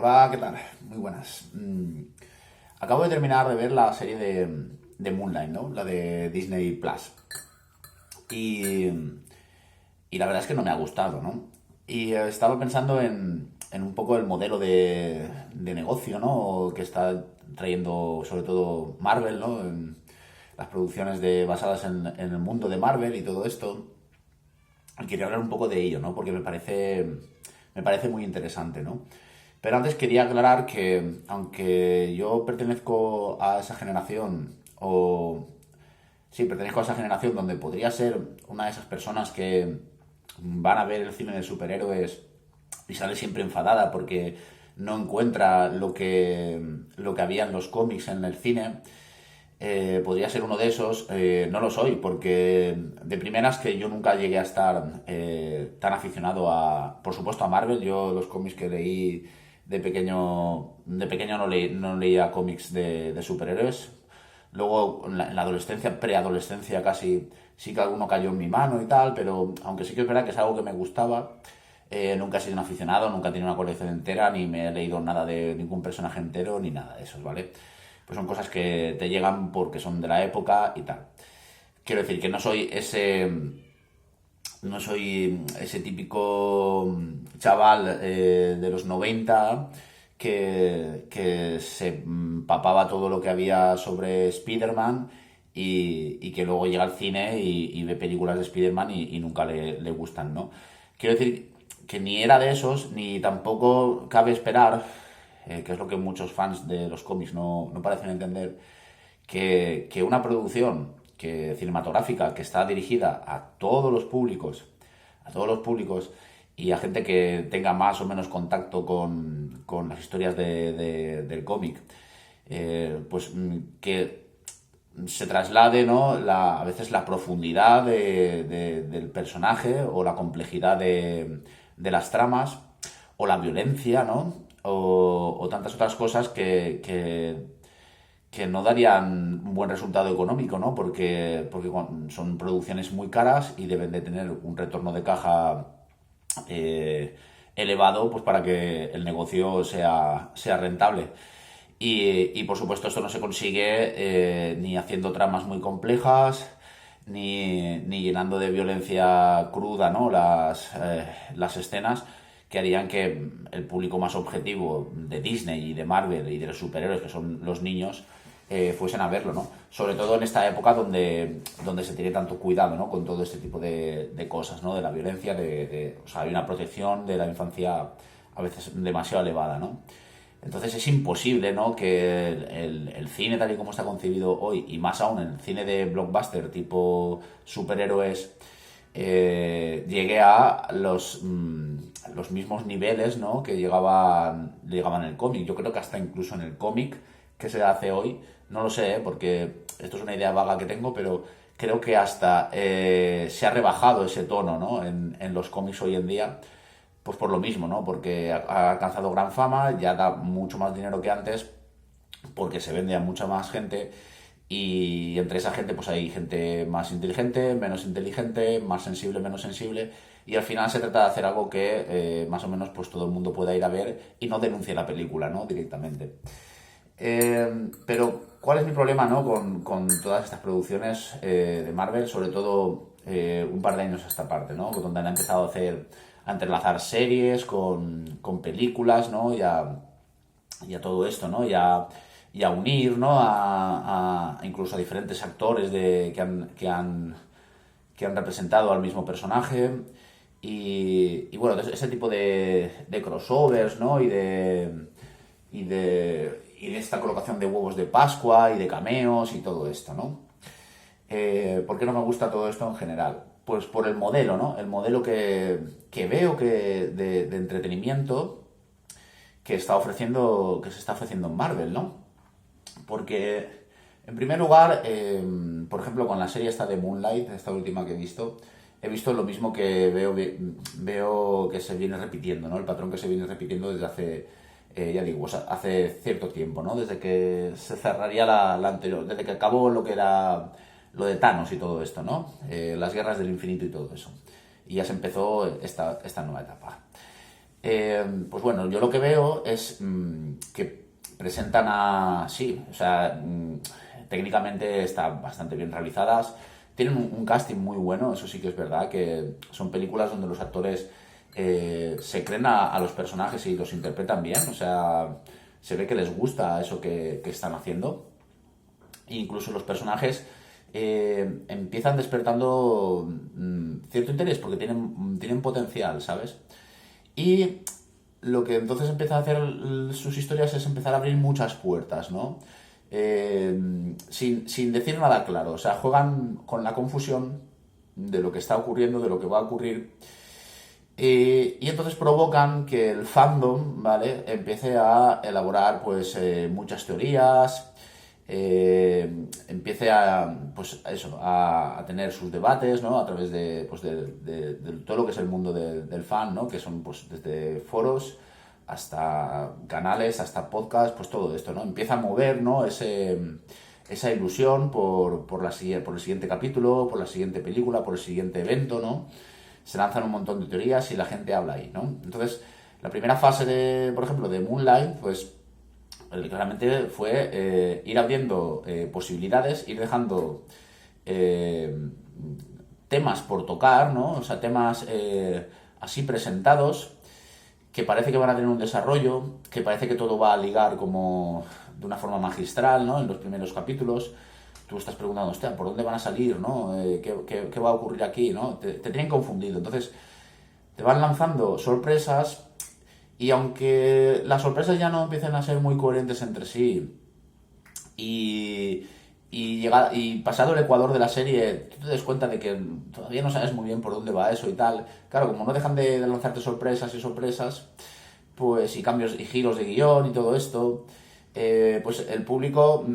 Hola, ¿qué tal? Muy buenas. Acabo de terminar de ver la serie de Moonlight, ¿no? La de Disney Plus. Y, y la verdad es que no me ha gustado, ¿no? Y estaba pensando en un poco el modelo de negocio, ¿no? Que está trayendo sobre todo Marvel, ¿no? En las producciones basadas en el mundo de Marvel y todo esto. Y quería hablar un poco de ello, ¿no? Porque me parece muy interesante, ¿no? Pero antes quería aclarar que, aunque yo pertenezco a esa generación, o sí, pertenezco a esa generación donde podría ser una de esas personas que van a ver el cine de superhéroes y sale siempre enfadada porque no encuentra lo que había en los cómics en el cine, podría ser uno de esos. No lo soy, porque de primeras que yo nunca llegué a estar tan aficionado por supuesto, a Marvel. Yo los cómics que leí de pequeño no leía cómics de superhéroes. Luego, en la adolescencia, preadolescencia casi, sí que alguno cayó en mi mano y tal, pero aunque sí que es verdad que es algo que me gustaba, nunca he sido un aficionado, nunca he tenido una colección entera, ni me he leído nada de ningún personaje entero, ni nada de eso, ¿vale? Pues son cosas que te llegan porque son de la época y tal. Quiero decir que no soy ese típico chaval de los 90 que se papaba todo lo que había sobre Spider-Man y que luego llega al cine y ve películas de Spider-Man y nunca le gustan, ¿no? Quiero decir que ni era de esos, ni tampoco cabe esperar, que es lo que muchos fans de los cómics no parecen entender, que una producción cinematográfica que está dirigida a todos los públicos y a gente que tenga más o menos contacto con las historias del cómic, pues que se traslade, ¿no? A veces la profundidad del personaje o la complejidad de las tramas o la violencia, ¿no? O tantas otras cosas que no darían un buen resultado económico, ¿no? Porque son producciones muy caras y deben de tener un retorno de caja elevado, pues para que el negocio sea rentable. Por supuesto esto no se consigue ni haciendo tramas muy complejas, ni llenando de violencia cruda, ¿no? las escenas que harían que el público más objetivo de Disney y de Marvel y de los superhéroes, que son los niños, fuesen a verlo, ¿no? Sobre todo en esta época donde se tiene tanto cuidado, ¿no? Con todo este tipo de cosas, ¿no? De la violencia, o sea, hay una protección de la infancia a veces demasiado elevada, ¿no? Entonces es imposible, ¿no? Que el cine tal y como está concebido hoy, y más aún el cine de blockbuster tipo superhéroes, llegue a los mismos niveles, ¿no? Que llegaban en el cómic. Yo creo que hasta incluso en el cómic que se hace hoy, no lo sé, porque esto es una idea vaga que tengo, pero creo que hasta se ha rebajado ese tono, ¿no? En los cómics hoy en día, pues por lo mismo, ¿no? Porque ha alcanzado gran fama, ya da mucho más dinero que antes, porque se vende a mucha más gente, y entre esa gente pues hay gente más inteligente, menos inteligente, más sensible, menos sensible, y al final se trata de hacer algo que más o menos pues todo el mundo pueda ir a ver y no denuncie la película, ¿no? Directamente. Pero, ¿cuál es mi problema, ¿no? con todas estas producciones de Marvel, sobre todo un par de años a esta parte, ¿no? Donde han empezado a entrelazar series con películas, ¿no? Y a todo esto, ¿no? Y a unir, ¿no? Incluso a diferentes actores que han representado al mismo personaje. Bueno, ese tipo de crossovers, ¿no? Y de esta colocación de huevos de Pascua y de cameos y todo esto, ¿no? ¿Por qué no me gusta todo esto en general? Pues por el modelo, ¿no? El modelo que veo de entretenimiento que se está ofreciendo en Marvel, ¿no? Porque, en primer lugar, por ejemplo, con la serie esta de Moonlight, esta última que he visto lo mismo que veo que se viene repitiendo, ¿no? El patrón que se viene repitiendo desde hace, ya digo, o sea, hace cierto tiempo, ¿no? Desde que se cerraría la anterior, desde que acabó lo que era lo de Thanos y todo esto, ¿no? Las guerras del infinito y todo eso. Y ya se empezó esta nueva etapa. Pues bueno, yo lo que veo es que presentan sí, o sea, técnicamente están bastante bien realizadas, tienen un casting muy bueno, eso sí que es verdad, que son películas donde los actores se creen a los personajes y los interpretan bien, o sea, se ve que les gusta eso que están haciendo. E incluso los personajes empiezan despertando cierto interés porque tienen potencial, ¿sabes? Y lo que entonces empieza a hacer sus historias es empezar a abrir muchas puertas, ¿no? Sin decir nada claro, o sea, juegan con la confusión de lo que está ocurriendo, de lo que va a ocurrir, y entonces provocan que el fandom, ¿vale?, empiece a elaborar pues muchas teorías, empiece pues eso, a tener sus debates, ¿no?, a través de, pues de todo lo que es el mundo del fan, ¿no?, que son pues desde foros hasta canales, hasta podcasts, pues todo esto, ¿no? Empieza a mover, ¿no?, esa ilusión por el siguiente capítulo, por la siguiente película, por el siguiente evento, ¿no? Se lanzan un montón de teorías y la gente habla ahí, ¿no? Entonces, la primera fase por ejemplo, de Moonlight, pues claramente fue ir abriendo posibilidades, ir dejando temas por tocar, ¿no? O sea, temas así presentados que parece que van a tener un desarrollo, que parece que todo va a ligar como de una forma magistral, ¿no? En los primeros capítulos tú estás preguntando, hostia, ¿por dónde van a salir, no? ¿Qué va a ocurrir aquí, no? Te tienen confundido. Entonces, te van lanzando sorpresas y aunque las sorpresas ya no empiecen a ser muy coherentes entre sí y, y pasado el ecuador de la serie, tú te des cuenta de que todavía no sabes muy bien por dónde va eso y tal. Claro, como no dejan de lanzarte sorpresas y sorpresas, pues y cambios y giros de guión y todo esto, pues el público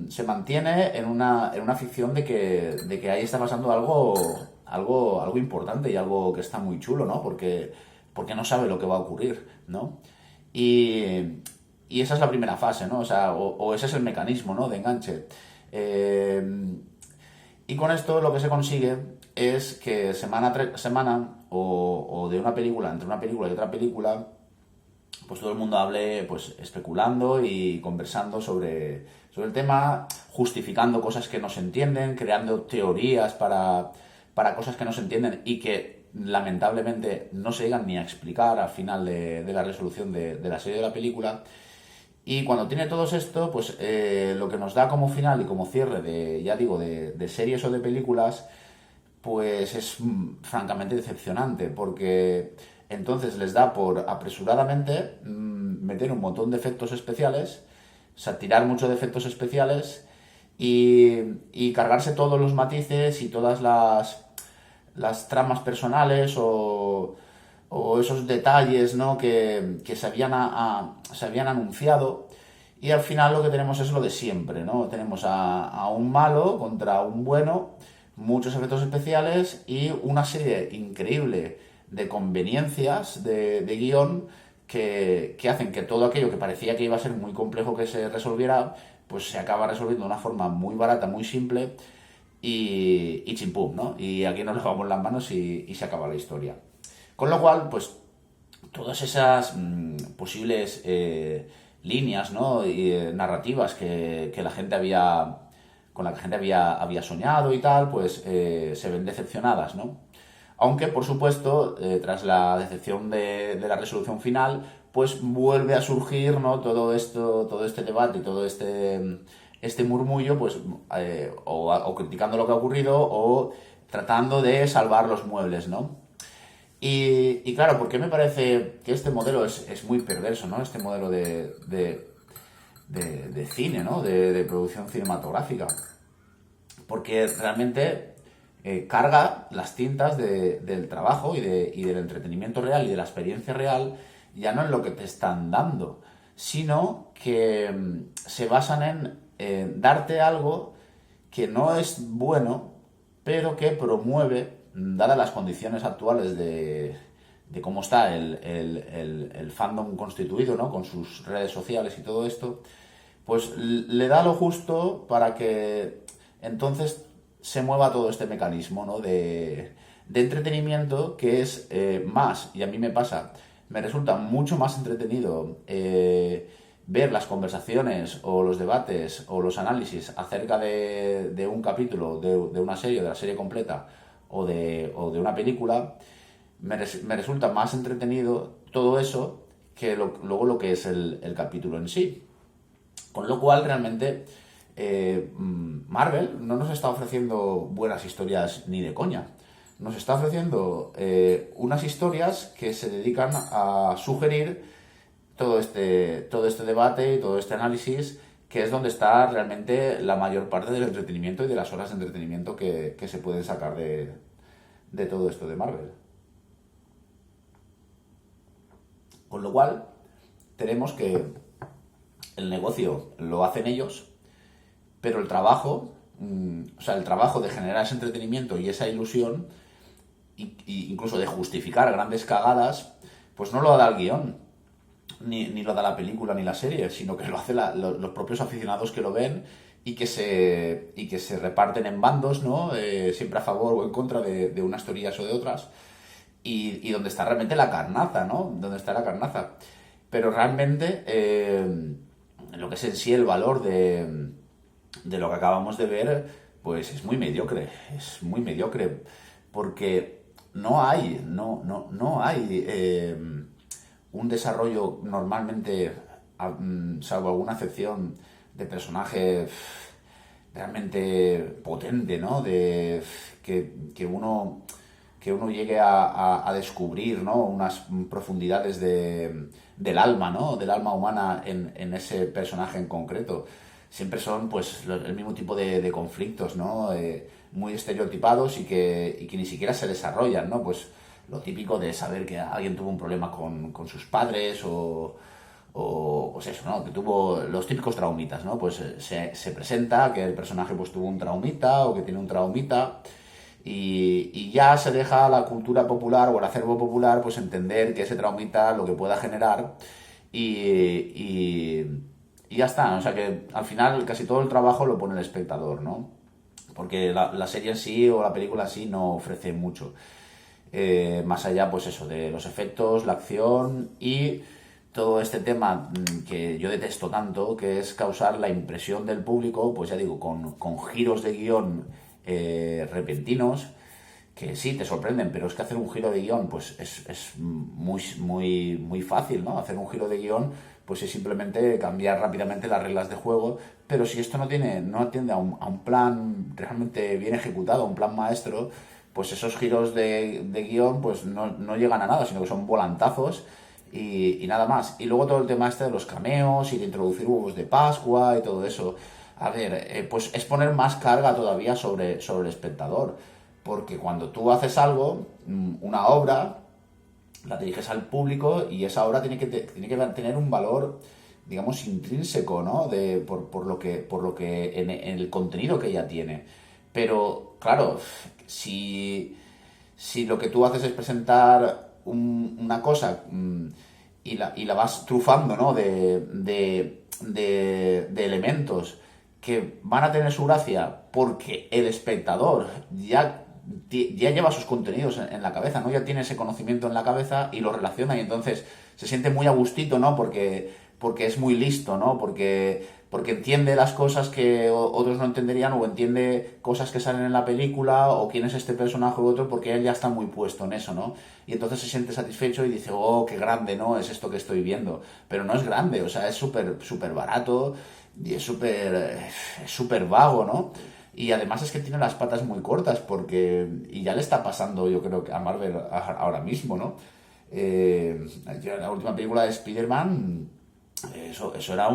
se mantiene en una ficción de que ahí está pasando algo importante y algo que está muy chulo, ¿no? Porque no sabe lo que va a ocurrir, ¿no? Y, y esa es la primera fase, ¿no? O sea, o ese es el mecanismo, ¿no?, de enganche. Eh, y con esto lo que se consigue es que semana tras semana, o de una película, entre una película y otra película, pues todo el mundo hable pues especulando y conversando sobre el tema, justificando cosas que no se entienden, creando teorías para cosas que no se entienden y que lamentablemente no se llegan ni a explicar al final de la resolución de la serie de la película. Y cuando tiene todo esto, pues lo que nos da como final y como cierre ya digo, de series o de películas, pues es francamente decepcionante, porque entonces les da por apresuradamente meter un montón de efectos especiales, o sea, tirar mucho de efectos especiales y cargarse todos los matices y todas las tramas personales o esos detalles, ¿no?, que se habían anunciado. Y al final lo que tenemos es lo de siempre, ¿no? Tenemos a un malo contra un bueno, muchos efectos especiales y una serie increíble de conveniencias de guión que hacen que todo aquello que parecía que iba a ser muy complejo que se resolviera, pues se acaba resolviendo de una forma muy barata, muy simple y chimpum, ¿no? Y aquí nos lavamos las manos y se acaba la historia. Con lo cual, pues todas esas posibles líneas, ¿no?, y, narrativas que la gente con la que la gente había soñado y tal, pues se ven decepcionadas, ¿no? Aunque, por supuesto, tras la decepción de la resolución final, pues vuelve a surgir, ¿no?, todo esto, todo este debate y todo este murmullo, pues o criticando lo que ha ocurrido o tratando de salvar los muebles, ¿no? Y claro, porque me parece que este modelo es muy perverso, ¿no? Este modelo de cine, ¿no? De producción cinematográfica. Porque realmente carga las tintas del trabajo y del entretenimiento real y de la experiencia real, ya no en lo que te están dando, sino que se basan en darte algo que no es bueno, pero que promueve, dadas las condiciones actuales de cómo está el fandom constituido, ¿no?, con sus redes sociales y todo esto, pues le da lo justo para que entonces se mueva todo este mecanismo, ¿no?, de entretenimiento que es más, y a mí me pasa me resulta mucho más entretenido ver las conversaciones o los debates o los análisis acerca de un capítulo, de una serie, de la serie completa o de una película. Me resulta más entretenido todo eso que luego lo que es el capítulo en sí. Con lo cual, realmente, Marvel no nos está ofreciendo buenas historias ni de coña. Nos está ofreciendo unas historias que se dedican a sugerir todo este debate y todo este análisis, que es donde está realmente la mayor parte del entretenimiento y de las horas de entretenimiento que se pueden sacar de todo esto de Marvel. Con lo cual, tenemos que el negocio lo hacen ellos, pero el trabajo, o sea, el trabajo de generar ese entretenimiento y esa ilusión, y incluso de justificar grandes cagadas, pues no lo da el guión, ni lo da la película ni la serie, sino que lo hacen los propios aficionados que lo ven y que se reparten en bandos, ¿no? Siempre a favor o en contra de unas teorías o de otras, y donde está realmente la carnaza, ¿no? Donde está la carnaza. Pero realmente, lo que es en sí el valor de lo que acabamos de ver, pues es muy mediocre, porque no hay un desarrollo normalmente, salvo alguna excepción, de personaje realmente potente, ¿no? Que uno llegue a descubrir, ¿no? Unas profundidades del alma, ¿no? Del alma humana en ese personaje en concreto. Siempre son, pues, el mismo tipo de conflictos, ¿no? Muy estereotipados y que ni siquiera se desarrollan, ¿no? Pues lo típico de saber que alguien tuvo un problema con sus padres o pues eso, ¿no? Que tuvo los típicos traumitas, ¿no? Pues se presenta que el personaje pues tuvo un traumita o que tiene un traumita, y ya se deja a la cultura popular o al acervo popular pues entender que ese traumita lo que pueda generar, y ya está. O sea que al final casi todo el trabajo lo pone el espectador, ¿no? Porque la serie en sí o la película en sí no ofrece mucho. Más allá, pues eso, de los efectos, la acción y todo este tema que yo detesto tanto, que es causar la impresión del público, pues ya digo, con giros de guión repentinos, que sí, te sorprenden, pero es que hacer un giro de guión, pues es muy, muy, muy fácil, ¿no? Hacer un giro de guión, pues es simplemente cambiar rápidamente las reglas de juego, pero si esto no atiende a un plan realmente bien ejecutado, a un plan maestro, pues esos giros de guión pues no llegan a nada, sino que son volantazos y nada más. Y luego todo el tema este de los cameos y de introducir huevos de Pascua y todo eso. A ver, pues es poner más carga todavía sobre el espectador. Porque cuando tú haces algo, una obra, la diriges al público y esa obra tiene que tener un valor, digamos, intrínseco, ¿no? Por lo que en el contenido que ella tiene. Pero, claro, si lo que tú haces es presentar una cosa, y la vas trufando, ¿no? De elementos que van a tener su gracia porque el espectador ya lleva sus contenidos en la cabeza, ¿no? Ya tiene ese conocimiento en la cabeza y lo relaciona, y entonces se siente muy a gustito, ¿no? Porque es muy listo, ¿no? Porque entiende las cosas que otros no entenderían, o entiende cosas que salen en la película, o quién es este personaje u otro, porque él ya está muy puesto en eso, ¿no? Y entonces se siente satisfecho y dice, oh, qué grande, ¿no? Es esto que estoy viendo. Pero no es grande, o sea, es súper, súper barato y es súper vago, ¿no? Y además es que tiene las patas muy cortas, y ya le está pasando, yo creo, que a Marvel ahora mismo, ¿no? La última película de Spider-Man, eso era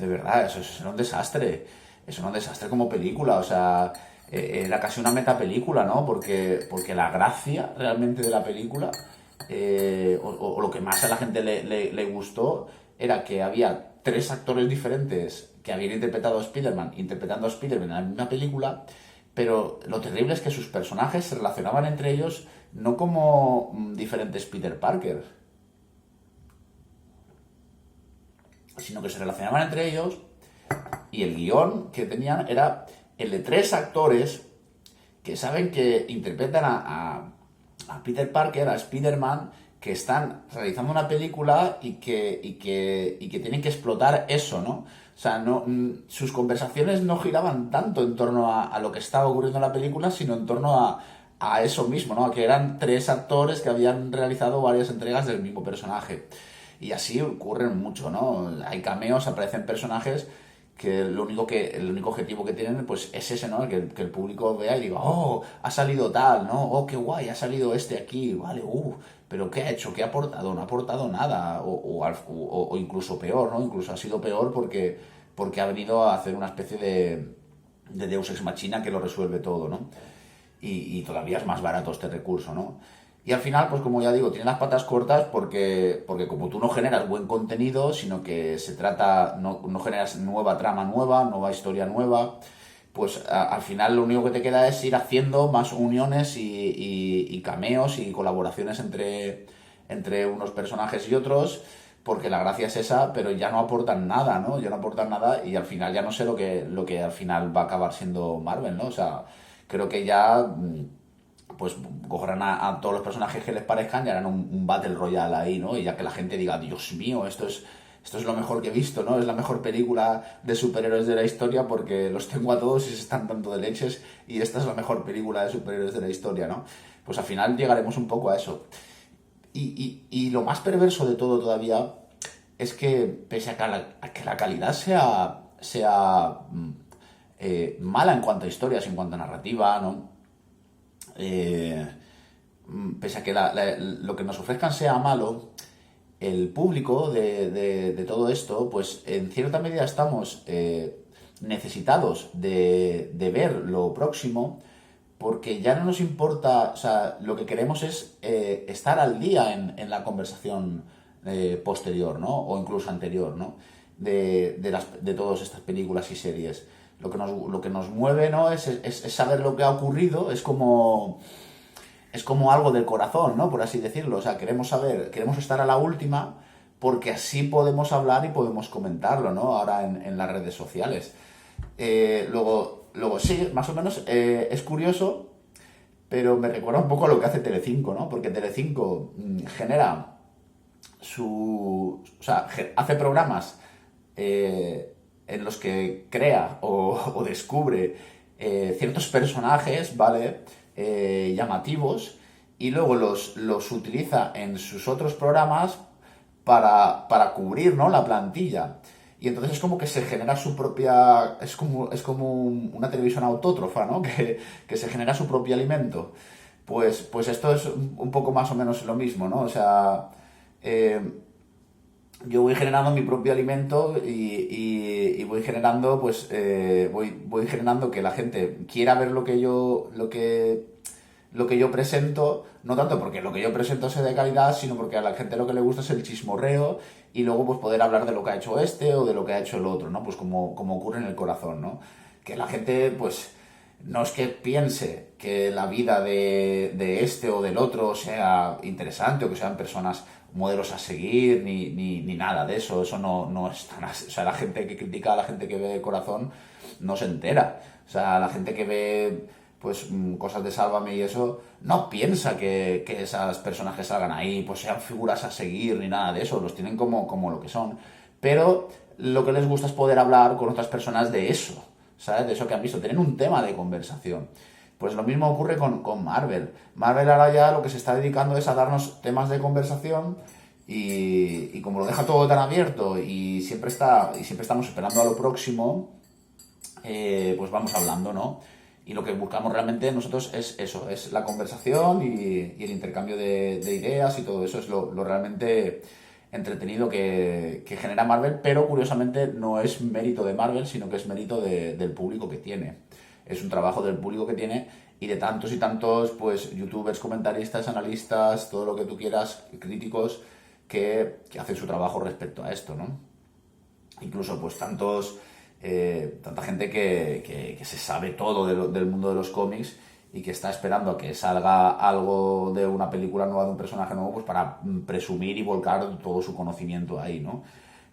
de verdad, eso era un desastre. Eso era un desastre como película, o sea, era casi una metapelícula, ¿no? Porque la gracia realmente de la película, o lo que más a la gente le gustó, era que había tres actores diferentes que habían interpretado a Spider-Man, interpretando a Spider-Man en la misma película, pero lo terrible es que sus personajes se relacionaban entre ellos no como diferentes Peter Parker, sino que se relacionaban entre ellos, y el guión que tenían era el de tres actores que saben que interpretan a Peter Parker, a Spider-Man, que están realizando una película y que tienen que explotar eso, ¿no? O sea, sus conversaciones no giraban tanto en torno a lo que estaba ocurriendo en la película, sino en torno a eso mismo, ¿no? Que eran tres actores que habían realizado varias entregas del mismo personaje. Y así ocurren mucho, ¿no? Hay cameos, aparecen personajes que el único objetivo que tienen pues es ese, ¿no? Que el público vea y diga, oh, ha salido tal, ¿no? Oh, qué guay, ha salido este aquí, vale, pero ¿qué ha hecho? ¿Qué ha aportado? No ha aportado nada, o incluso peor, ¿no? Incluso ha sido peor porque ha venido a hacer una especie de Deus Ex Machina que lo resuelve todo, ¿no? Y todavía es más barato este recurso, ¿no? Y al final, pues como ya digo, tiene las patas cortas porque como tú no generas buen contenido, sino que se trata, no generas nueva trama nueva, nueva historia nueva, pues al final lo único que te queda es ir haciendo más uniones y cameos y colaboraciones entre unos personajes y otros, porque la gracia es esa, pero ya no aportan nada, ¿no? Ya no aportan nada y al final ya no sé lo que al final va a acabar siendo Marvel, ¿no? O sea, creo que ya pues cogerán a todos los personajes que les parezcan y harán un Battle Royale ahí, ¿no? Y ya que la gente diga, Dios mío, esto es lo mejor que he visto, ¿no? Es la mejor película de superhéroes de la historia porque los tengo a todos y se están dando de leches y esta es la mejor película de superhéroes de la historia, ¿no? Pues al final llegaremos un poco a eso. Y lo más perverso de todo todavía es que pese a que la calidad sea mala en cuanto a historias, en cuanto a narrativa, ¿no? eh, Pese a que lo que nos ofrezcan sea malo, el público de todo esto, pues en cierta medida estamos necesitados de ver lo próximo, porque ya no nos importa, o sea, lo que queremos es estar al día en la conversación posterior, ¿no? O incluso anterior, ¿no? De todas estas películas y series. Lo que nos mueve, ¿no? Es saber lo que ha ocurrido, es como algo del corazón, ¿no? Por así decirlo. O sea, queremos saber, queremos estar a la última porque así podemos hablar y podemos comentarlo, ¿no? Ahora en las redes sociales. Luego sí, más o menos es curioso, pero me recuerda un poco a lo que hace Telecinco, ¿no? Porque Telecinco genera o sea, hace programas en los que crea o descubre ciertos personajes, ¿vale? Llamativos y luego los utiliza en sus otros programas para cubrir, ¿no? La plantilla. Y entonces es como que se genera su propia. Es como una televisión autótrofa, ¿no? Que se genera su propio alimento. Pues esto es un poco más o menos lo mismo, ¿no? O sea, eh, yo voy generando mi propio alimento y voy generando, pues, voy generando que la gente quiera ver lo que yo presento, no tanto porque lo que yo presento sea de calidad, sino porque a la gente lo que le gusta es el chismorreo y luego pues poder hablar de lo que ha hecho este o de lo que ha hecho el otro, ¿no? Pues como ocurre en el corazón, ¿no? Que la gente, pues, no es que piense que la vida de este o del otro sea interesante o que sean personas modelos a seguir ni nada de eso. Eso no es tan así. O sea, la gente que critica a la gente que ve Corazón no se entera. O sea, la gente que ve pues cosas de Sálvame y eso no piensa que esas personas que salgan ahí pues sean figuras a seguir ni nada de eso. Los tienen como lo que son. Pero lo que les gusta es poder hablar con otras personas de eso, ¿sabes? De eso que han visto, tienen un tema de conversación. Pues lo mismo ocurre con Marvel. Marvel ahora ya lo que se está dedicando es a darnos temas de conversación y como lo deja todo tan abierto y siempre estamos esperando a lo próximo, pues vamos hablando, ¿no? Y lo que buscamos realmente nosotros es eso, es la conversación y el intercambio de ideas y todo eso es lo realmente entretenido que genera Marvel, pero curiosamente no es mérito de Marvel, sino que es mérito del público que tiene. Es un trabajo del público que tiene y de tantos y tantos, pues, youtubers, comentaristas, analistas, todo lo que tú quieras, críticos, que hacen su trabajo respecto a esto, ¿no? Incluso, pues, tanta gente que se sabe todo del mundo de los cómics y que está esperando a que salga algo de una película nueva, de un personaje nuevo, pues para presumir y volcar todo su conocimiento ahí, ¿no?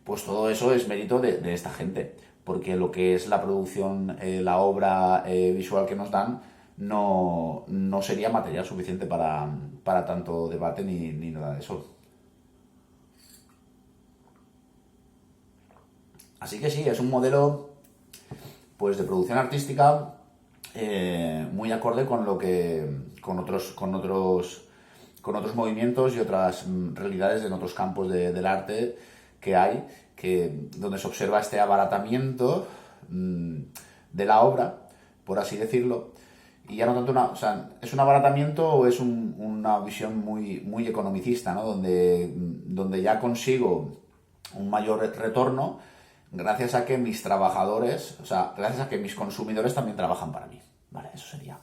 Pues todo eso es mérito de esta gente, porque lo que es la producción, la obra visual que nos dan, no sería material suficiente para tanto debate ni nada de eso. Así que sí, es un modelo pues de producción artística muy acorde con lo que con otros movimientos y otras realidades en otros campos del arte que hay, donde se observa este abaratamiento de la obra, por así decirlo, y ya no tanto o sea, ¿es un abaratamiento o es una visión muy, muy economicista, ¿no? Donde ya consigo un mayor retorno gracias a que mis trabajadores, o sea, gracias a que mis consumidores también trabajan para mí. Vale, eso sería.